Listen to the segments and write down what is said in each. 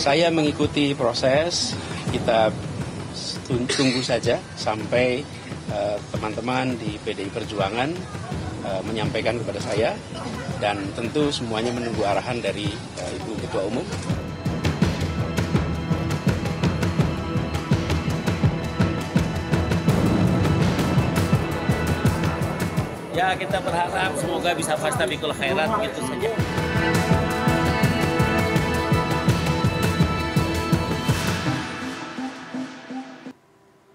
Saya mengikuti proses, kita tunggu saja sampai teman-teman di PDI Perjuangan menyampaikan kepada saya, dan tentu semuanya menunggu arahan dari Ibu Ketua Umum. Ya, kita berharap semoga bisa fastabiqul khairat, begitu saja.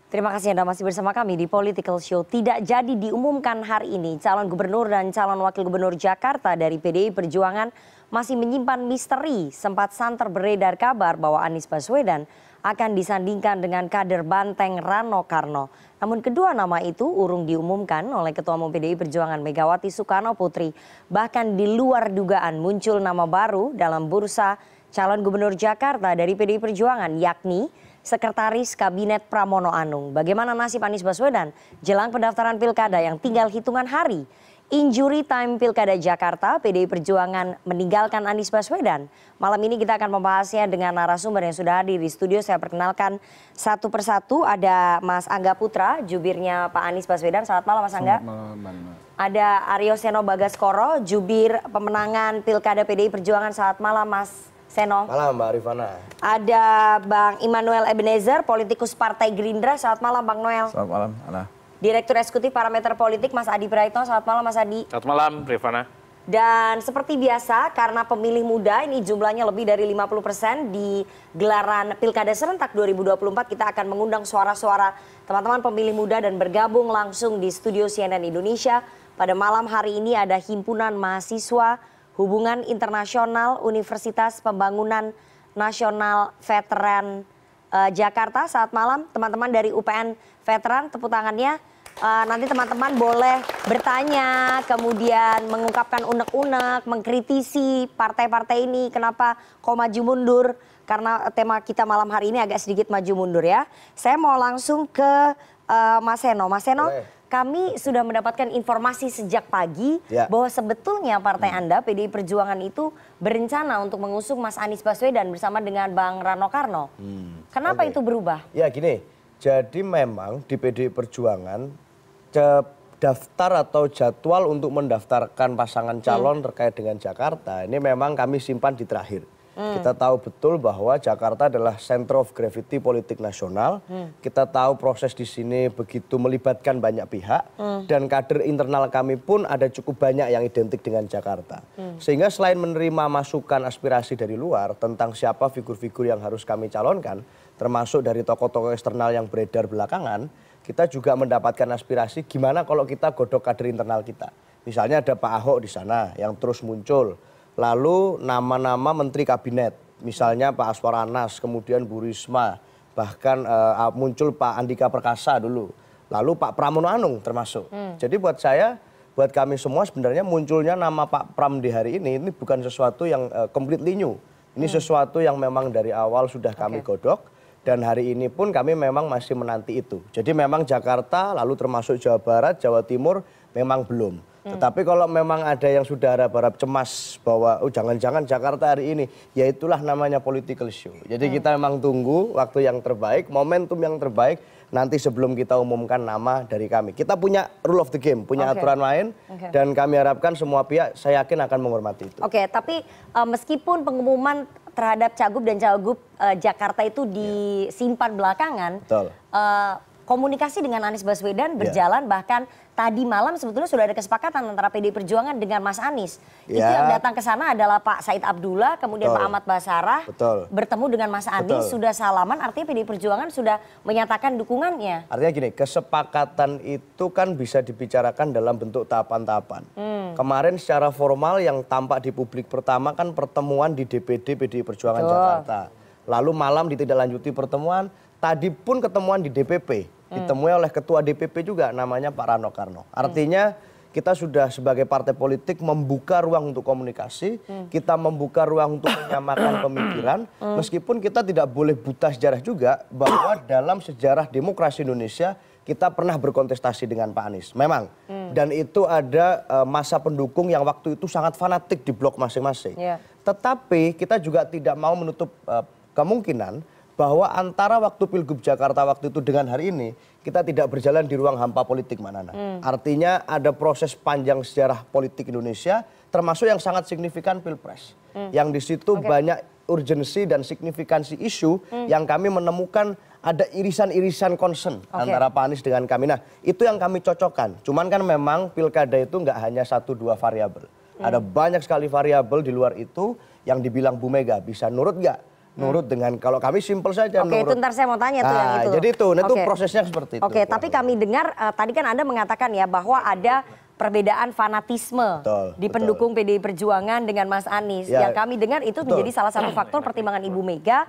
Terima kasih Anda masih bersama kami di Political Show. Tidak jadi diumumkan hari ini calon gubernur dan calon wakil gubernur Jakarta dari PDI Perjuangan masih menyimpan misteri. Sempat santer beredar kabar bahwa Anies Baswedan akan disandingkan dengan kader Banteng Rano Karno. Namun kedua nama itu urung diumumkan oleh Ketua Umum PDI Perjuangan Megawati Soekarno Putri. Bahkan di luar dugaan muncul nama baru dalam bursa calon gubernur Jakarta dari PDI Perjuangan, yakni Sekretaris Kabinet Pramono Anung. Bagaimana nasib Anies Baswedan jelang pendaftaran pilkada yang tinggal hitungan hari? Injury time pilkada Jakarta, PDI Perjuangan meninggalkan Anies Baswedan. Malam ini kita akan membahasnya dengan narasumber yang sudah hadir di studio. Saya perkenalkan satu persatu. Ada Mas Angga Putra, jubirnya Pak Anies Baswedan. Selamat malam Mas Angga. Ada Aryo Seno Bagaskoro, jubir pemenangan pilkada PDI Perjuangan. Selamat malam Mas Seno. Malam Mbak Rifana. Ada Bang Immanuel Ebenezer, politikus Partai Gerindra. Selamat malam Bang Noel. Selamat malam Ana. Direktur Eksekutif Parameter Politik Mas Adi Praitno. Selamat malam Mas Adi. Selamat malam Rifana. Dan seperti biasa karena pemilih muda ini jumlahnya lebih dari 50% di gelaran Pilkada Serentak 2024, kita akan mengundang suara-suara teman-teman pemilih muda dan bergabung langsung di studio CNN Indonesia. Pada malam hari ini ada Himpunan Mahasiswa Hubungan Internasional Universitas Pembangunan Nasional Veteran Jakarta. Saat malam teman-teman dari UPN Veteran, tepuk tangannya. Nanti teman-teman boleh bertanya, kemudian mengungkapkan unek-unek, mengkritisi partai-partai ini kenapa kok maju mundur. Karena tema kita malam hari ini agak sedikit maju mundur ya. Saya mau langsung ke Mas Seno. Mas Seno, kami sudah mendapatkan informasi sejak pagi bahwa sebetulnya partai Anda, PDI Perjuangan itu berencana untuk mengusung Mas Anies Baswedan bersama dengan Bang Rano Karno. Kenapa itu berubah? Ya gini, jadi memang di PDI Perjuangan daftar atau jadwal untuk mendaftarkan pasangan calon terkait dengan Jakarta ini memang kami simpan di terakhir. Kita tahu betul bahwa Jakarta adalah center of gravity politik nasional. Kita tahu proses di sini begitu melibatkan banyak pihak dan kader internal kami pun ada cukup banyak yang identik dengan Jakarta. Sehingga selain menerima masukan aspirasi dari luar tentang siapa figur-figur yang harus kami calonkan, termasuk dari tokoh-tokoh eksternal yang beredar belakangan, kita juga mendapatkan aspirasi gimana kalau kita godok kader internal kita. Misalnya ada Pak Ahok di sana yang terus muncul. Lalu nama-nama menteri kabinet, misalnya Pak Aswar Anas, kemudian Bu Risma, bahkan muncul Pak Andika Perkasa dulu. Lalu Pak Pramono Anung termasuk. Jadi buat saya, buat kami semua sebenarnya munculnya nama Pak Pram di hari ini bukan sesuatu yang completely new. Ini sesuatu yang memang dari awal sudah kami godok. Dan hari ini pun kami memang masih menanti itu. Jadi memang Jakarta, lalu termasuk Jawa Barat, Jawa Timur memang belum. Tetapi kalau memang ada yang sudah harap-harap cemas bahwa jangan-jangan Jakarta hari ini, ya itulah namanya political show. Jadi kita memang tunggu waktu yang terbaik, momentum yang terbaik, nanti sebelum kita umumkan nama dari kami. Kita punya rule of the game, punya aturan main, dan kami harapkan semua pihak, saya yakin akan menghormati itu. Oke, tapi meskipun pengumuman terhadap Cagup dan Cagup Jakarta itu disimpan belakangan, komunikasi dengan Anies Baswedan berjalan, bahkan tadi malam sebetulnya sudah ada kesepakatan antara PDI Perjuangan dengan Mas Anies. Itu yang datang ke sana adalah Pak Said Abdullah, kemudian Pak Ahmad Basarah, bertemu dengan Mas Anies, sudah salaman, artinya PDI Perjuangan sudah menyatakan dukungannya. Artinya gini, kesepakatan itu kan bisa dibicarakan dalam bentuk tahapan-tahapan. Kemarin secara formal yang tampak di publik pertama kan pertemuan di DPD PDI Perjuangan Jakarta. Lalu malam ditindaklanjuti pertemuan, tadi pun ketemuan di DPP. Ditemui oleh ketua DPP juga namanya Pak Rano Karno. Artinya kita sudah sebagai partai politik membuka ruang untuk komunikasi, kita membuka ruang untuk menyamakan pemikiran, meskipun kita tidak boleh buta sejarah juga bahwa dalam sejarah demokrasi Indonesia kita pernah berkontestasi dengan Pak Anies, memang. Dan itu ada masa pendukung yang waktu itu sangat fanatik di blok masing-masing. Tetapi kita juga tidak mau menutup kemungkinan bahwa antara waktu Pilgub Jakarta waktu itu dengan hari ini kita tidak berjalan di ruang hampa politik, Mbak Nana. Artinya ada proses panjang sejarah politik Indonesia termasuk yang sangat signifikan Pilpres. Yang di situ banyak urgensi dan signifikansi isu yang kami menemukan ada irisan-irisan concern antara Pak Anies dengan kami. Nah, itu yang kami cocokkan. Cuman kan memang pilkada itu nggak hanya 1-2 variabel. Ada banyak sekali variabel di luar itu yang dibilang Bu Mega bisa nurut nggak? Nurut dengan, kalau kami simpel saja Oke, nurut. itu ntar saya mau tanya tuh yang itu. Jadi itu prosesnya seperti itu. Oke, tapi kami dengar tadi kan Anda mengatakan ya bahwa ada perbedaan fanatisme di pendukung PDI Perjuangan dengan Mas Anies. Yang kami dengar itu menjadi salah satu faktor pertimbangan Ibu Mega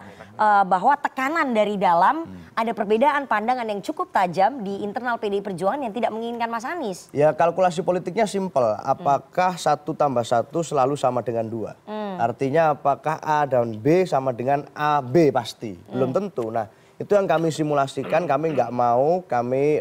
bahwa tekanan dari dalam ada perbedaan pandangan yang cukup tajam di internal PDI Perjuangan yang tidak menginginkan Mas Anies. Ya kalkulasi politiknya simpel. Apakah 1 tambah 1 selalu sama dengan 2? Artinya apakah A dan B sama dengan A, B pasti? Belum tentu. Nah itu yang kami simulasikan, kami nggak mau kami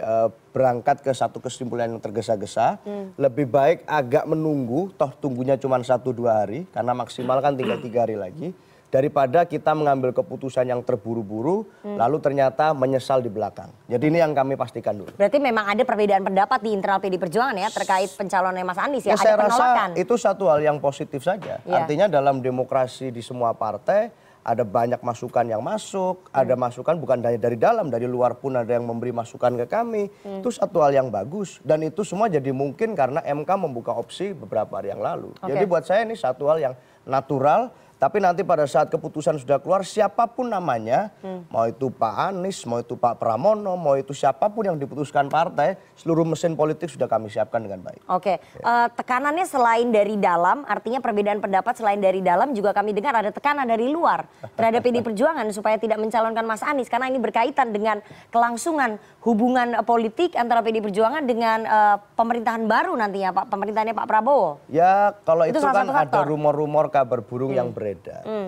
berangkat ke satu kesimpulan yang tergesa-gesa. Lebih baik agak menunggu, toh tunggunya cuma 1-2 hari, karena maksimal kan tinggal 3 hari lagi. Daripada kita mengambil keputusan yang terburu-buru, lalu ternyata menyesal di belakang. Jadi ini yang kami pastikan dulu. Berarti memang ada perbedaan pendapat di internal PDI Perjuangan ya terkait pencalonan Mas Anies ya? Saya ada penolakan. rasa itu satu hal yang positif saja. Artinya dalam demokrasi di semua partai, ada banyak masukan yang masuk, ada masukan bukan dari dalam, dari luar pun ada yang memberi masukan ke kami. Itu satu hal yang bagus dan itu semua jadi mungkin karena MK membuka opsi beberapa hari yang lalu. Jadi buat saya ini satu hal yang natural. Tapi nanti pada saat keputusan sudah keluar, siapapun namanya, mau itu Pak Anies, mau itu Pak Pramono, mau itu siapapun yang diputuskan partai, seluruh mesin politik sudah kami siapkan dengan baik. Oke, tekanannya selain dari dalam, artinya perbedaan pendapat selain dari dalam, juga kami dengar ada tekanan dari luar terhadap PDI Perjuangan supaya tidak mencalonkan Mas Anies, karena ini berkaitan dengan kelangsungan hubungan politik antara PDI Perjuangan dengan pemerintahan baru nantinya, pemerintahannya Pak Prabowo. Ya, kalau itu kan ada faktor. rumor-rumor kabar burung yang beredar.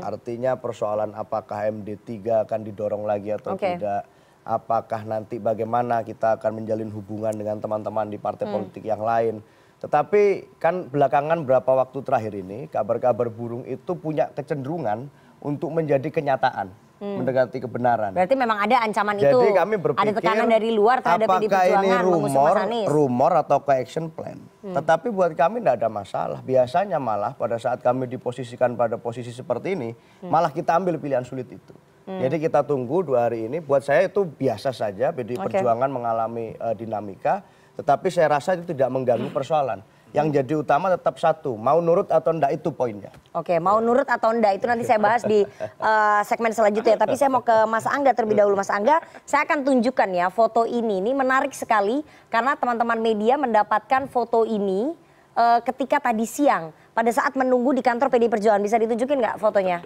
Artinya persoalan apakah MD3 akan didorong lagi atau tidak. Apakah nanti bagaimana kita akan menjalin hubungan dengan teman-teman di partai politik yang lain. Tetapi kan belakangan berapa waktu terakhir ini kabar-kabar burung itu punya kecenderungan untuk menjadi kenyataan. Mendekati kebenaran. Berarti memang ada ancaman itu. Jadi kami berpikir ada tekanan dari luar terhadap PDI Perjuangan mengusung Mas Anies. Rumor atau ke action plan. Tetapi buat kami tidak ada masalah. Biasanya malah pada saat kami diposisikan pada posisi seperti ini, malah kita ambil pilihan sulit itu. Jadi kita tunggu 2 hari ini. Buat saya itu biasa saja PDI Perjuangan mengalami dinamika. Tetapi saya rasa itu tidak mengganggu persoalan. Yang jadi utama tetap satu, mau nurut atau enggak itu poinnya. Oke, mau nurut atau enggak itu nanti saya bahas di segmen selanjutnya. Tapi saya mau ke Mas Angga terlebih dahulu. Mas Angga, saya akan tunjukkan ya foto ini. Ini menarik sekali karena teman-teman media mendapatkan foto ini ketika tadi siang pada saat menunggu di kantor PDI Perjuangan. Bisa ditunjukin nggak fotonya?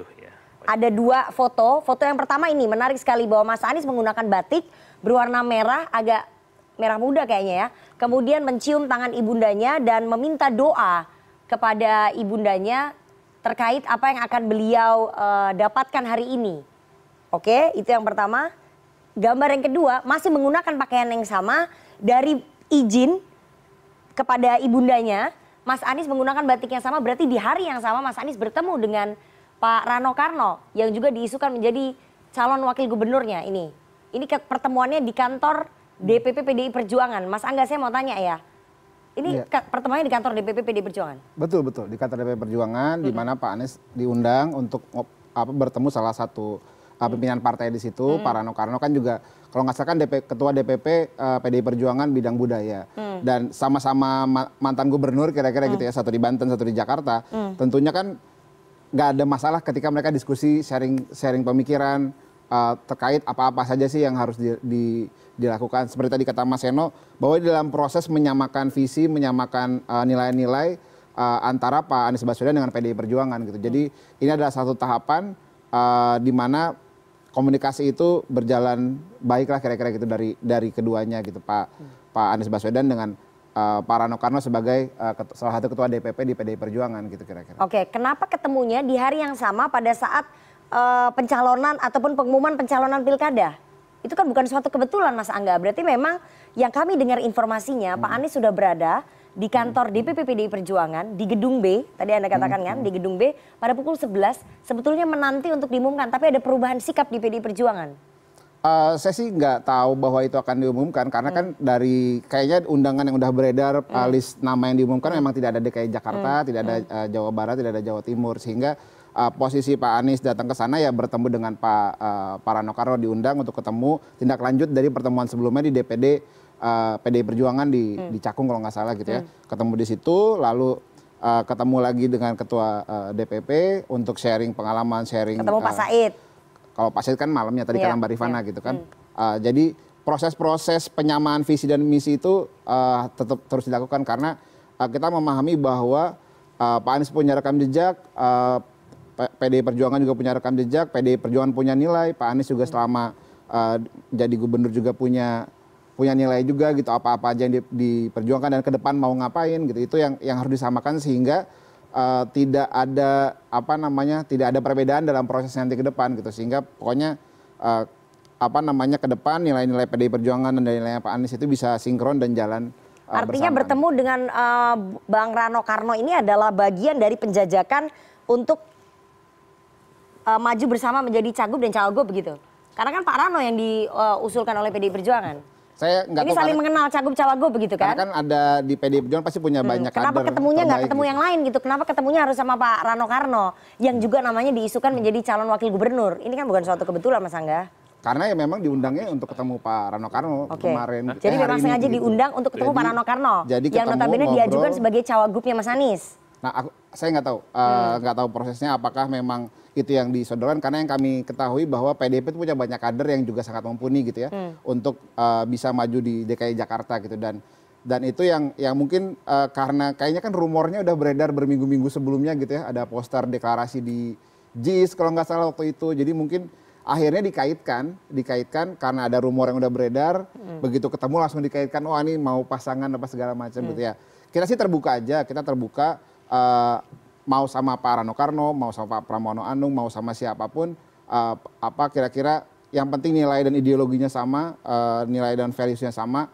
Ada 2 foto. Foto yang pertama ini menarik sekali bahwa Mas Anies menggunakan batik berwarna merah, agak merah muda kayaknya ya. Kemudian mencium tangan ibundanya dan meminta doa kepada ibundanya terkait apa yang akan beliau dapatkan hari ini. Oke, itu yang pertama. Gambar yang kedua masih menggunakan pakaian yang sama, dari izin kepada ibundanya, Mas Anies menggunakan batik yang sama, berarti di hari yang sama Mas Anies bertemu dengan Pak Rano Karno yang juga diisukan menjadi calon wakil gubernurnya ini. Ini pertemuannya di kantor DPP PDI Perjuangan. Mas Angga, saya mau tanya ya. Ini pertemuannya di kantor DPP PDI Perjuangan? Betul, di kantor DPP Perjuangan di mana Pak Anies diundang untuk bertemu salah satu pimpinan partai di situ. Pak Rano Karno kan juga kalau nggak salah kan ketua DPP PDI Perjuangan bidang budaya. Dan sama-sama mantan gubernur kira-kira gitu ya, satu di Banten, satu di Jakarta. Tentunya kan nggak ada masalah ketika mereka diskusi, sharing pemikiran terkait apa-apa saja sih yang harus dilakukan. Seperti tadi kata Mas Seno, bahwa dalam proses menyamakan visi, menyamakan nilai-nilai antara Pak Anies Baswedan dengan PDI Perjuangan gitu. Jadi ini adalah satu tahapan di mana komunikasi itu berjalan baiklah kira-kira gitu dari keduanya gitu, Pak Anies Baswedan dengan Pak Rano Karno sebagai salah satu ketua DPP di PDI Perjuangan gitu kira-kira. Oke, kenapa ketemunya di hari yang sama pada saat pencalonan ataupun pengumuman pencalonan pilkada? Itu kan bukan suatu kebetulan Mas Angga. Berarti memang yang kami dengar informasinya Pak Anies sudah berada di kantor DPP PDI Perjuangan di Gedung B, tadi Anda katakan kan, di Gedung B pada pukul 11 sebetulnya menanti untuk diumumkan, tapi ada perubahan sikap di PDI Perjuangan. Saya sih nggak tahu bahwa itu akan diumumkan karena kan dari kayaknya undangan yang udah beredar list nama yang diumumkan memang tidak ada DKI Jakarta, tidak ada Jawa Barat, tidak ada Jawa Timur, sehingga posisi Pak Anies datang ke sana ya bertemu dengan Pak Rano Karno, diundang untuk ketemu tindak lanjut dari pertemuan sebelumnya di DPD PDI Perjuangan di Cakung kalau nggak salah gitu ya, ketemu di situ lalu ketemu lagi dengan ketua DPP untuk sharing pengalaman, sharing Ketemu Pak Said. Kalau Pak Said kan malamnya tadi kata Mbak Rifana gitu kan. Jadi proses-proses penyamaan visi dan misi itu tetap terus dilakukan karena kita memahami bahwa Pak Anies punya rekam jejak, PDI Perjuangan juga punya rekam jejak, PDI Perjuangan punya nilai, Pak Anies juga selama jadi gubernur juga punya nilai juga gitu, apa-apa aja yang diperjuangkan dan ke depan mau ngapain gitu. Itu yang harus disamakan sehingga tidak ada tidak ada perbedaan dalam proses nanti ke depan gitu, sehingga pokoknya ke depan nilai-nilai PDI Perjuangan dan nilai Pak Anies itu bisa sinkron dan jalan Artinya bersamaan. bertemu dengan Bang Rano Karno ini adalah bagian dari penjajakan untuk maju bersama menjadi cagup dan cawagup begitu. Karena kan Pak Rano yang diusulkan oleh PDI Perjuangan. Saya nggak Ini tahu saling mengenal cagup cawagup begitu kan? karena kan ada di PDI Perjuangan pasti punya banyak kader. Kenapa ketemunya nggak terbaik ketemu gitu. yang lain gitu? Kenapa ketemunya harus sama Pak Rano Karno yang juga namanya diisukan menjadi calon wakil gubernur? Ini kan bukan suatu kebetulan Mas Angga. Karena ya memang diundangnya untuk ketemu Pak Rano Karno kemarin. Jadi memang hari ini sengaja gitu. diundang untuk ketemu Pak Rano Karno. Jadi yang ketemu, notabene diajukan ngobrol. sebagai cawagupnya Mas Anies. Nah, saya nggak tahu prosesnya apakah memang itu yang disodorkan, karena yang kami ketahui bahwa PDIP itu punya banyak kader yang juga sangat mumpuni gitu ya untuk bisa maju di DKI Jakarta gitu, dan itu yang mungkin karena kayaknya kan rumornya udah beredar berminggu-minggu sebelumnya gitu ya, ada poster deklarasi di JIS kalau nggak salah waktu itu, jadi mungkin akhirnya dikaitkan karena ada rumor yang udah beredar, begitu ketemu langsung dikaitkan, oh ini mau pasangan apa segala macam gitu ya. Kita sih terbuka aja, kita terbuka mau sama Pak Rano Karno, mau sama Pak Pramono Anung, mau sama siapapun, apa kira-kira yang penting nilai dan ideologinya sama, nilai dan values-nya sama,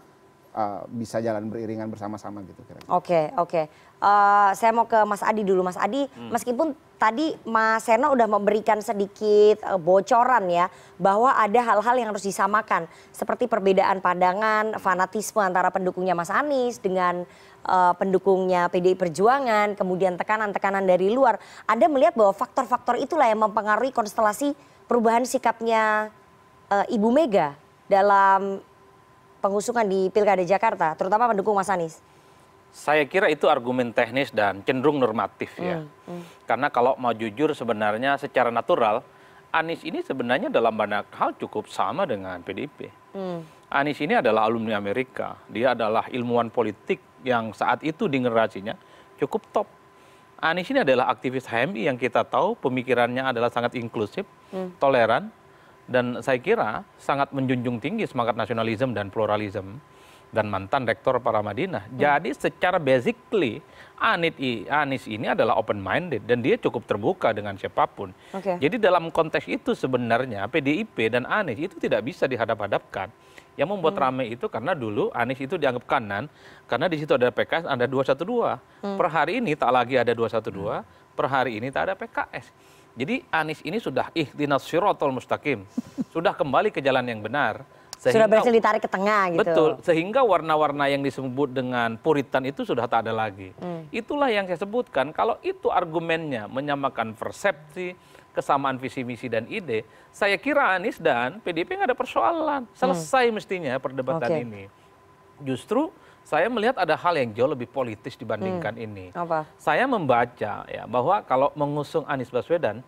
bisa jalan beriringan bersama-sama gitu kira-kira. Oke. Saya mau ke Mas Adi dulu. Mas Adi, meskipun tadi Mas Seno udah memberikan sedikit bocoran ya, bahwa ada hal-hal yang harus disamakan. Seperti perbedaan pandangan, fanatisme antara pendukungnya Mas Anies dengan pendukungnya PDI Perjuangan, kemudian tekanan-tekanan dari luar. Anda melihat bahwa faktor-faktor itulah yang mempengaruhi konstelasi perubahan sikapnya Ibu Mega dalam pengusungan di Pilkada Jakarta, terutama pendukung Mas Anies. Saya kira itu argumen teknis dan cenderung normatif ya. Karena kalau mau jujur sebenarnya secara natural, Anies ini sebenarnya dalam banyak hal cukup sama dengan PDIP. Anies ini adalah alumni Amerika, dia adalah ilmuwan politik yang saat itu di generasinya cukup top. Anies ini adalah aktivis HMI yang kita tahu pemikirannya adalah sangat inklusif, toleran, dan saya kira sangat menjunjung tinggi semangat nasionalisme dan pluralisme, dan mantan rektor Paramadinah. Jadi secara basically Anies ini adalah open minded dan dia cukup terbuka dengan siapapun. Jadi dalam konteks itu sebenarnya PDIP dan Anies itu tidak bisa dihadap-hadapkan. Yang membuat ramai itu karena dulu Anies itu dianggap kanan karena di situ ada PKS, ada 212. Per hari ini tak lagi ada 212, per hari ini tak ada PKS. Jadi Anies ini sudah ihdinas siratal mustaqim, sudah kembali ke jalan yang benar. Sudah berhasil ditarik ke tengah gitu. Betul, sehingga warna-warna yang disebut dengan puritan itu sudah tak ada lagi. Itulah yang saya sebutkan, kalau itu argumennya menyamakan persepsi, kesamaan visi misi dan ide, saya kira Anies dan PDIP nggak ada persoalan, selesai mestinya perdebatan ini. Justru saya melihat ada hal yang jauh lebih politis dibandingkan ini. Saya membaca ya bahwa kalau mengusung Anies Baswedan,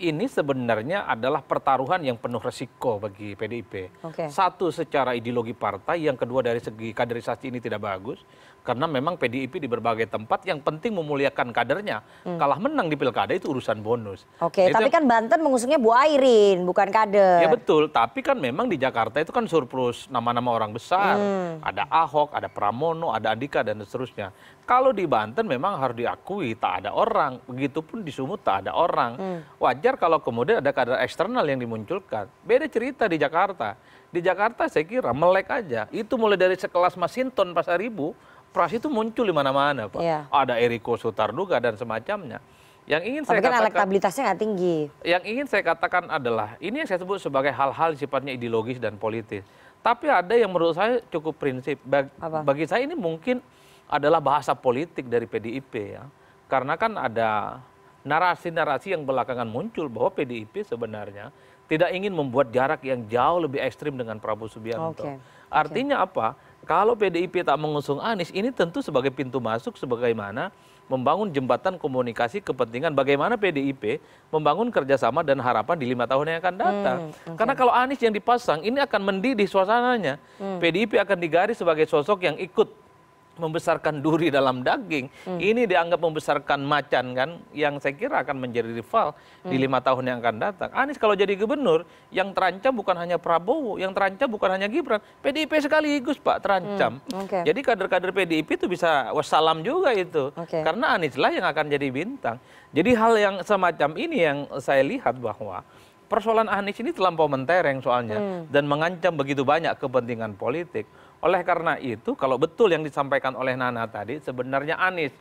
ini sebenarnya adalah pertaruhan yang penuh resiko bagi PDIP. Satu, secara ideologi partai, yang kedua dari segi kaderisasi ini tidak bagus. Karena memang PDIP di berbagai tempat yang penting memuliakan kadernya. Kalah menang di pilkada itu urusan bonus. Tapi kan Banten mengusungnya Bu Airin, bukan kader. Ya betul, tapi kan memang di Jakarta itu kan surplus nama-nama orang besar. Ada Ahok, ada Pramono, ada Andika, dan seterusnya. Kalau di Banten memang harus diakui tak ada orang. Begitupun di Sumut tak ada orang. Wajar kalau kemudian ada kader eksternal yang dimunculkan. Beda cerita di Jakarta. Di Jakarta saya kira melek aja. Itu mulai dari sekelas Masinton Pasaribu, pras itu muncul di mana-mana, Pak. Iya. Ada Eriko Sutarduga dan semacamnya. Yang ingin Tapi saya kan katakan, elektabilitasnya nggak tinggi. yang ingin saya katakan adalah ini yang saya sebut sebagai hal-hal sifatnya ideologis dan politis. Tapi ada yang menurut saya cukup prinsip. Apa? Bagi saya ini mungkin adalah bahasa politik dari PDIP ya. Karena kan ada narasi-narasi yang belakangan muncul bahwa PDIP sebenarnya tidak ingin membuat jarak yang jauh lebih ekstrim dengan Prabowo Subianto. Oke. Artinya apa? Kalau PDIP tak mengusung Anies, ini tentu sebagai pintu masuk sebagaimana membangun jembatan komunikasi kepentingan bagaimana PDIP membangun kerjasama dan harapan di 5 tahun yang akan datang. Karena kalau Anies yang dipasang, ini akan mendidih suasananya. PDIP akan digaris sebagai sosok yang ikut membesarkan duri dalam daging. Ini dianggap membesarkan macan kan, yang saya kira akan menjadi rival di 5 tahun yang akan datang. Anies kalau jadi gubernur, yang terancam bukan hanya Prabowo, yang terancam bukan hanya Gibran, PDIP sekaligus Pak terancam. Oke. Jadi kader-kader PDIP itu bisa wassalam juga itu. Oke. Karena Anies lah yang akan jadi bintang. Jadi hal yang semacam ini yang saya lihat bahwa persoalan Anies ini terlampau mentereng soalnya dan mengancam begitu banyak kepentingan politik. Oleh karena itu, kalau betul yang disampaikan oleh Nana tadi, sebenarnya Anies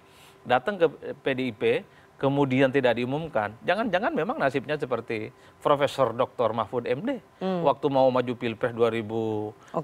datang ke PDIP, kemudian tidak diumumkan. Jangan-jangan memang nasibnya seperti Profesor Dr. Mahfud MD. Waktu mau maju Pilpres 2019.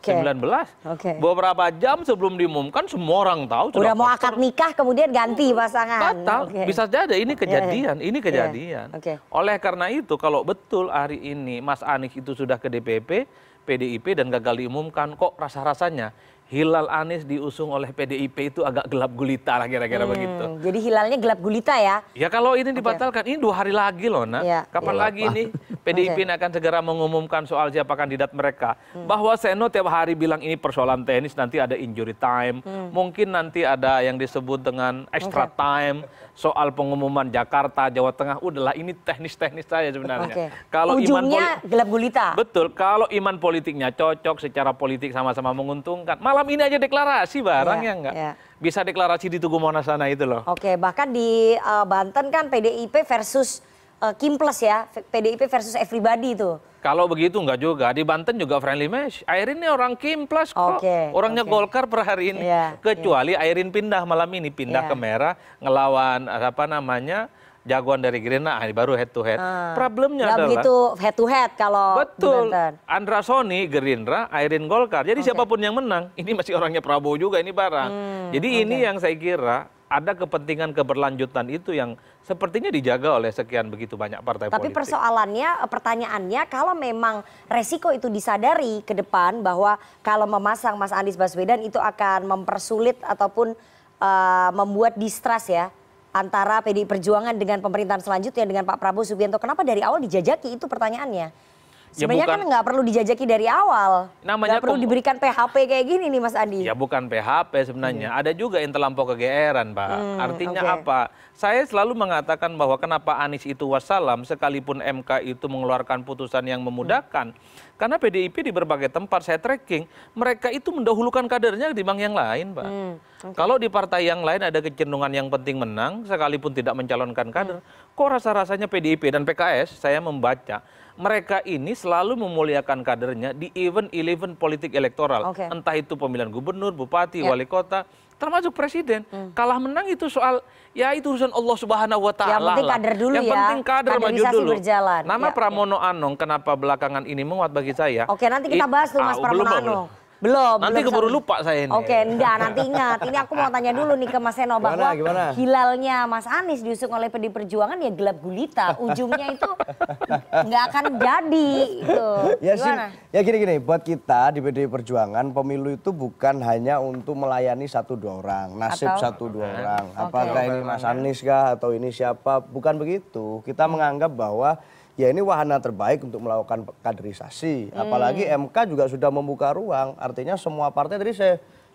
Oke. Beberapa jam sebelum diumumkan, semua orang tahu. Udah mau akad nikah, kemudian ganti pasangan. Batal, Oke. bisa jadi ini kejadian, ini kejadian. Oke. Oleh karena itu, kalau betul hari ini Mas Anies itu sudah ke DPP, PDIP dan gagal diumumkan, kok rasa-rasanya hilal Anies diusung oleh PDIP itu agak gelap gulita lah kira-kira begitu. Jadi hilalnya gelap gulita ya. Ya kalau ini dibatalkan, ini 2 hari lagi loh nak. Iya. Kapan lagi ini PDIP ini akan segera mengumumkan soal siapa kandidat mereka. Bahwa Seno tiap hari bilang ini persoalan tenis, nanti ada injury time. Mungkin nanti ada yang disebut dengan extra time. Soal pengumuman Jakarta, Jawa Tengah, udahlah ini teknis-teknis saja sebenarnya. Oke. Kalau Ujungnya gelap gulita. Betul, kalau iman politiknya cocok, secara politik sama-sama menguntungkan. Malam ini aja deklarasi barang Iya, ya enggak? iya. Bisa deklarasi di Tugu Monas sana itu loh. Oke, bahkan di Banten kan PDIP versus Kim Plus ya, PDIP versus everybody itu. Kalau begitu enggak juga, di Banten juga friendly match. Airin ini orang Kim Plus kok, Oke, orangnya oke. Golkar per hari ini. Iya, Kecuali Airin pindah malam ini, pindah Iya. ke Merah, ngelawan apa namanya, jagoan dari Gerindra, baru head to head. Problemnya Nggak adalah begitu head to head kalau di betul, Banten. Andra Soni, Gerindra, Airin Golkar. Jadi siapapun yang menang, ini masih orangnya Prabowo juga ini barang. Jadi ini yang saya kira ada kepentingan keberlanjutan itu yang sepertinya dijaga oleh sekian begitu banyak partai Tapi politik. persoalannya, pertanyaannya, kalau memang resiko itu disadari ke depan bahwa kalau memasang Mas Anies Baswedan itu akan mempersulit ataupun membuat distrust ya antara PDI Perjuangan dengan pemerintahan selanjutnya dengan Pak Prabowo Subianto. Kenapa dari awal dijajaki? Itu pertanyaannya. Sebenarnya kan nggak perlu dijajaki dari awal. Namanya Nggak perlu diberikan PHP kayak gini nih Mas Andi. Ya bukan PHP sebenarnya, ada juga yang terlampau kegeeran Pak. Artinya oke. apa? Saya selalu mengatakan bahwa kenapa Anies itu wassalam sekalipun MK itu mengeluarkan putusan yang memudahkan. Karena PDIP di berbagai tempat saya tracking, mereka itu mendahulukan kadernya dibanding yang lain Pak. Kalau di partai yang lain ada kecenderungan yang penting menang sekalipun tidak mencalonkan kader, kok rasa-rasanya PDIP dan PKS saya membaca mereka ini selalu memuliakan kadernya di event politik elektoral. Oke. Entah itu pemilihan gubernur, bupati, wali kota, termasuk presiden. Kalah menang itu soal, ya itu urusan Allah Subhanahu wa Ta'ala. Yang penting kader dulu Yang ya. penting kader maju Kaderisasi dulu. berjalan. Nama Ya, Pramono Anung kenapa belakangan ini menguat bagi saya? Oke, nanti kita bahas tuh Mas Pramono Anung. Belum. Nanti belum keburu sampai. lupa saya ini. Oke, enggak, nanti ingat. Ini aku mau tanya dulu nih ke Mas Seno bahwa Gimana? hilalnya Mas Anies diusung oleh PDI Perjuangan ya gelap gulita. Ujungnya itu nggak akan jadi. Gitu. Gimana? Ya gini-gini, buat kita di PDI Perjuangan pemilu itu bukan hanya untuk melayani 1-2 orang, nasib Atau? 1-2 orang. Apakah ini Mas Anies kah atau ini siapa? Bukan begitu. Kita menganggap bahwa ya ini wahana terbaik untuk melakukan kaderisasi. Apalagi MK juga sudah membuka ruang. Artinya semua partai tadi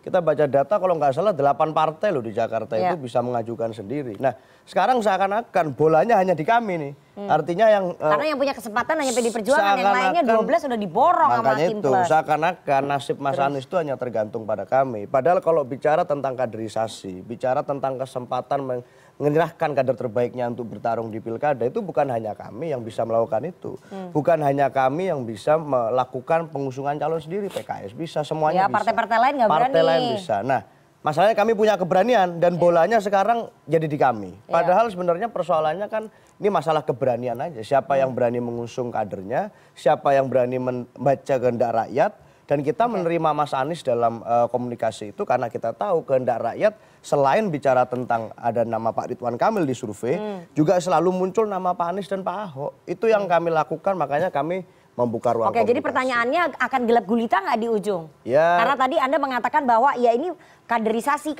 kita baca data kalau nggak salah 8 partai loh di Jakarta itu bisa mengajukan sendiri. Nah sekarang seakan-akan bolanya hanya di kami nih. Artinya yang Karena yang punya kesempatan hanya PDI Perjuangan, yang lainnya 12 sudah diborong sama makanya Kim itu Plus. seakan-akan nasib Mas Anies itu hanya tergantung pada kami. Padahal kalau bicara tentang kaderisasi, bicara tentang kesempatan menyerahkan kader terbaiknya untuk bertarung di pilkada, itu bukan hanya kami yang bisa melakukan itu. Bukan hanya kami yang bisa melakukan pengusungan calon sendiri, PKS bisa, semuanya Ya, bisa. partai-partai lain nggak berani. Partai lain bisa. Nah, Masalahnya kami punya keberanian dan bolanya sekarang jadi di kami. Padahal sebenarnya persoalannya kan ini masalah keberanian aja. Siapa yang berani mengusung kadernya, siapa yang berani membaca kehendak rakyat. Dan kita menerima Mas Anies dalam komunikasi itu karena kita tahu kehendak rakyat selain bicara tentang ada nama Pak Ridwan Kamil di survei, juga selalu muncul nama Pak Anies dan Pak Ahok. Itu yang kami lakukan, makanya kami membuka ruang komunikasi. Jadi pertanyaannya akan gelap gulita nggak di ujung? Ya. Karena tadi Anda mengatakan bahwa ya ini kaderisasi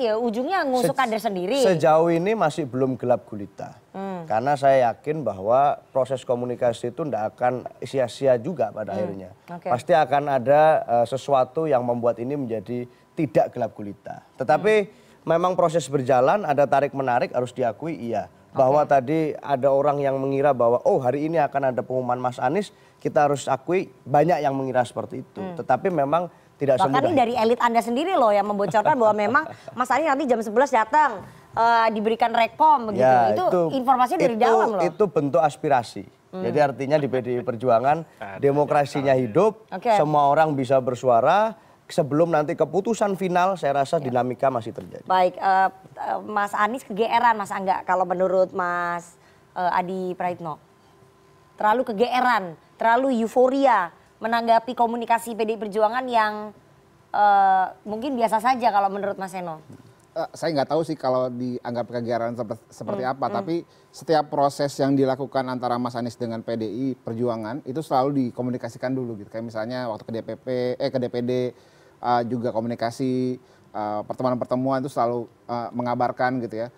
ya, ujungnya ngusuk kader sendiri. Sejauh ini masih belum gelap gulita. Karena saya yakin bahwa proses komunikasi itu tidak akan sia-sia juga pada akhirnya. Pasti akan ada sesuatu yang membuat ini menjadi tidak gelap gulita. Tetapi memang proses berjalan, ada tarik-menarik harus diakui iya. Bahwa tadi ada orang yang mengira bahwa oh hari ini akan ada pengumuman Mas Anies, kita harus akui banyak yang mengira seperti itu. Tetapi memang tidak semudah. Bahkan ini dari elit Anda sendiri loh yang membocorkan bahwa memang Mas Anies nanti jam 11 datang diberikan rekom begitu. Ya, itu informasinya dari dalam loh. Itu bentuk aspirasi. Jadi artinya di PDI Perjuangan demokrasinya hidup, semua orang bisa bersuara. Sebelum nanti keputusan final, saya rasa dinamika masih terjadi. Baik, Mas Anies kegeeran Mas Angga kalau menurut Mas Adi Praitno. Terlalu kegeeran, terlalu euforia menanggapi komunikasi PDI Perjuangan yang mungkin biasa saja kalau menurut Mas Eno. Saya nggak tahu sih kalau dianggap kegeeran seperti apa, tapi setiap proses yang dilakukan antara Mas Anies dengan PDI Perjuangan itu selalu dikomunikasikan dulu gitu. Kayak misalnya waktu ke DPD juga komunikasi, pertemuan-pertemuan itu selalu mengabarkan gitu ya.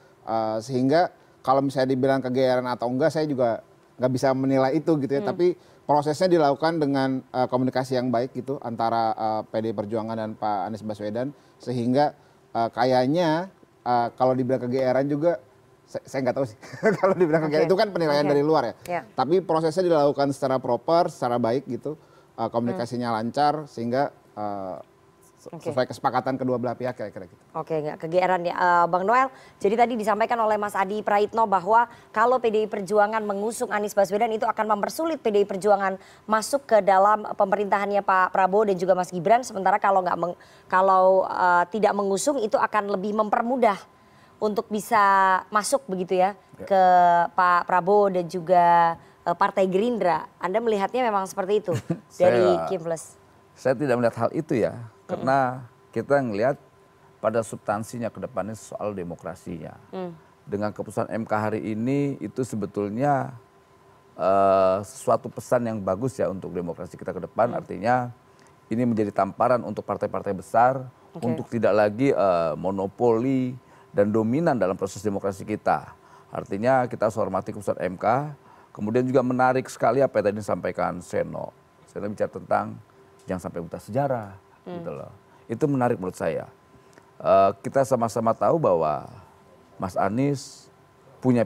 Sehingga kalau misalnya dibilang kegeeran atau enggak, saya juga nggak bisa menilai itu gitu ya. Tapi prosesnya dilakukan dengan komunikasi yang baik gitu antara PDI Perjuangan dan Pak Anies Baswedan, sehingga kayaknya kalau dibilang kegeeran juga saya nggak tahu sih. Kalau dibilang kegeeran itu kan penilaian dari luar ya. Tapi prosesnya dilakukan secara proper, secara baik gitu, komunikasinya lancar sehingga sesuai kesepakatan kedua belah pihak kira-kira gitu. Oke, nggak kegeeran ya, Bang Noel. Jadi tadi disampaikan oleh Mas Adi Praitno bahwa kalau PDI Perjuangan mengusung Anies Baswedan itu akan mempersulit PDI Perjuangan masuk ke dalam pemerintahannya Pak Prabowo dan juga Mas Gibran. Sementara kalau tidak mengusung itu akan lebih mempermudah untuk bisa masuk begitu ya ke Pak Prabowo dan juga Partai Gerindra. Anda melihatnya memang seperti itu dari Kifles? Saya tidak melihat hal itu ya, karena kita ngelihat pada substansinya ke depannya soal demokrasinya. Dengan keputusan MK hari ini itu sebetulnya sesuatu pesan yang bagus ya untuk demokrasi kita ke depan. Artinya ini menjadi tamparan untuk partai-partai besar untuk tidak lagi monopoli dan dominan dalam proses demokrasi kita. Artinya kita harus hormati keputusan MK. Kemudian juga menarik sekali apa yang tadi disampaikan Seno. Seno bicara tentang jangan sampai buta sejarah, gitu loh. Itu menarik menurut saya. Kita sama-sama tahu bahwa Mas Anies punya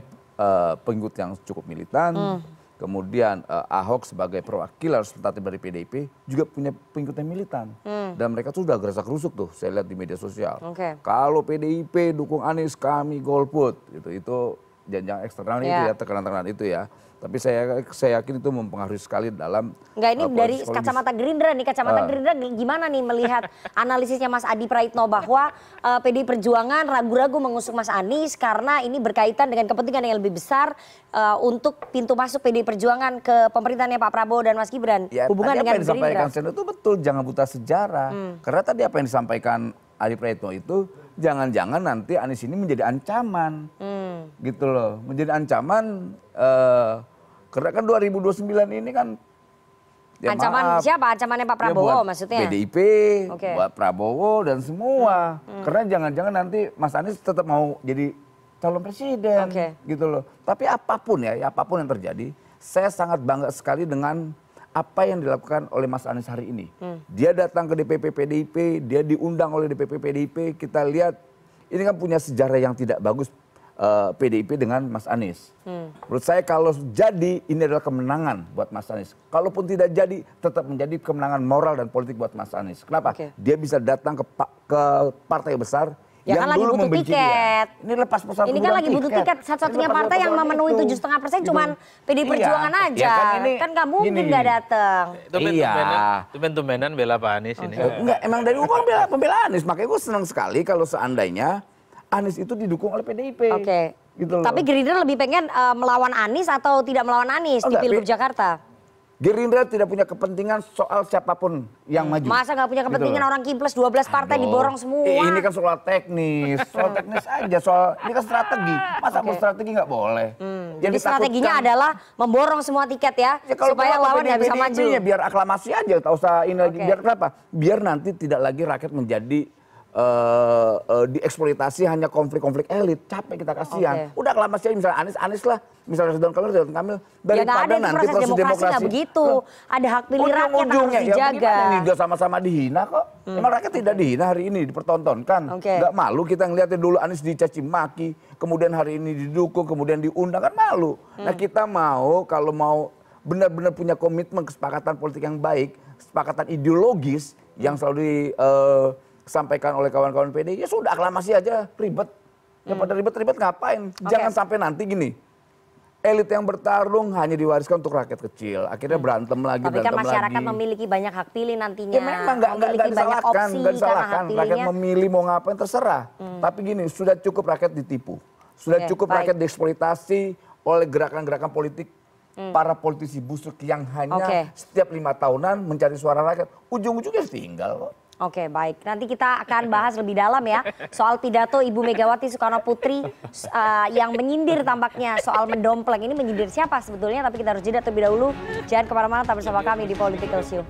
pengikut yang cukup militan, kemudian Ahok sebagai perwakilan representatif dari PDIP juga punya pengikut yang militan, dan mereka tuh sudah gerasak-gerusuk tuh, saya lihat di media sosial. Kalau PDIP dukung Anies, kami golput, gitu. Itu jangan eksternal itu ya, tekanan-tekanan itu ya. Tapi saya yakin itu mempengaruhi sekali dalam. Enggak, ini dari kacamata Gerindra nih, Gerindra gimana nih melihat analisisnya Mas Adi Praitno bahwa PDI Perjuangan ragu-ragu mengusung Mas Anies karena ini berkaitan dengan kepentingan yang lebih besar untuk pintu masuk PDI Perjuangan ke pemerintahannya Pak Prabowo dan Mas Gibran. Ya, hubungan dengan Gerindra. Apa yang disampaikan Seno itu betul, jangan buta sejarah. Karena tadi apa yang disampaikan Adi Praitno itu, jangan-jangan nanti Anies ini menjadi ancaman, gitu loh, menjadi ancaman. Karena kan 2029 ini kan ya ancaman siapa? Ancamannya Pak Prabowo ya maksudnya? PDIP, buat Prabowo dan semua. Karena jangan-jangan nanti Mas Anies tetap mau jadi calon presiden, gitu loh. Tapi apapun apapun yang terjadi, saya sangat bangga sekali dengan apa yang dilakukan oleh Mas Anies hari ini. Dia datang ke DPP PDIP, dia diundang oleh DPP PDIP. Kita lihat ini kan punya sejarah yang tidak bagus. PDIP dengan Mas Anies. Menurut saya kalau jadi ini adalah kemenangan buat Mas Anies. Kalaupun tidak jadi tetap menjadi kemenangan moral dan politik buat Mas Anies. Kenapa? Dia bisa datang ke partai besar Ya kan lagi butuh tiket. Ini lepas pesan Ini kan lagi butuh tiket. Satu-satunya partai yang memenuhi 7,5% cuman PDI Perjuangan aja. Ya kan nggak mungkin nggak datang. Tumben-tumbenan bela Pak Anies ini. Enggak, emang dari awal pembela Anies. Makanya gue senang sekali kalau seandainya Anies itu didukung oleh PDIP. Oke. Gitu loh. Tapi Gerindra lebih pengen melawan Anies atau tidak melawan Anies di Pilgub Jakarta? Gerindra tidak punya kepentingan soal siapapun yang maju. Masa nggak punya kepentingan Gitu orang Kiples 12 partai diborong semua? Ini kan soal teknis aja, ini kan strategi. Masa mau strategi nggak boleh? Jadi strateginya adalah memborong semua tiket ya supaya lawan nggak bisa maju. Biar aklamasi aja, tak usah ini lagi. Biar kenapa? Biar nanti tidak lagi rakyat menjadi dieksploitasi hanya konflik-konflik elit. Capek kita, kasihan. Udah aklamasi aja, misalnya Anies lah, misalnya Ridwan Kamil, daripada nanti proses demokrasi nggak begitu. Ada hak pilih rakyat yang harus dijaga. Ini juga sama-sama dihina kok. Emang rakyat tidak dihina hari ini, dipertontonkan. Nggak malu kita ngeliatnya dulu Anies dicaci maki, kemudian hari ini didukung, kemudian diundang, kan malu. Nah kita kalau mau benar-benar punya komitmen kesepakatan politik yang baik, kesepakatan ideologis yang selalu disampaikan oleh kawan-kawan PDI, ya sudah aklamasi aja, ribet. Daripada ribet-ribet ngapain? Jangan sampai nanti gini, elit yang bertarung hanya diwariskan untuk rakyat kecil. Akhirnya berantem lagi, Tapi kan masyarakat memiliki banyak hak pilih nantinya. Ya memang nggak disalahkan. Rakyat memilih mau ngapain terserah. Tapi gini, sudah cukup rakyat ditipu. Sudah cukup rakyat dieksploitasi oleh gerakan-gerakan politik para politisi busuk yang hanya setiap 5 tahunan mencari suara rakyat. Ujung-ujungnya tinggal kok. Oke, baik. Nanti kita akan bahas lebih dalam ya soal pidato Ibu Megawati Soekarno Putri yang menyindir tampaknya soal mendompleng. Ini menyindir siapa sebetulnya? Tapi kita harus jeda terlebih dahulu. Jangan kemana-mana, tetap bersama kami di Political Show.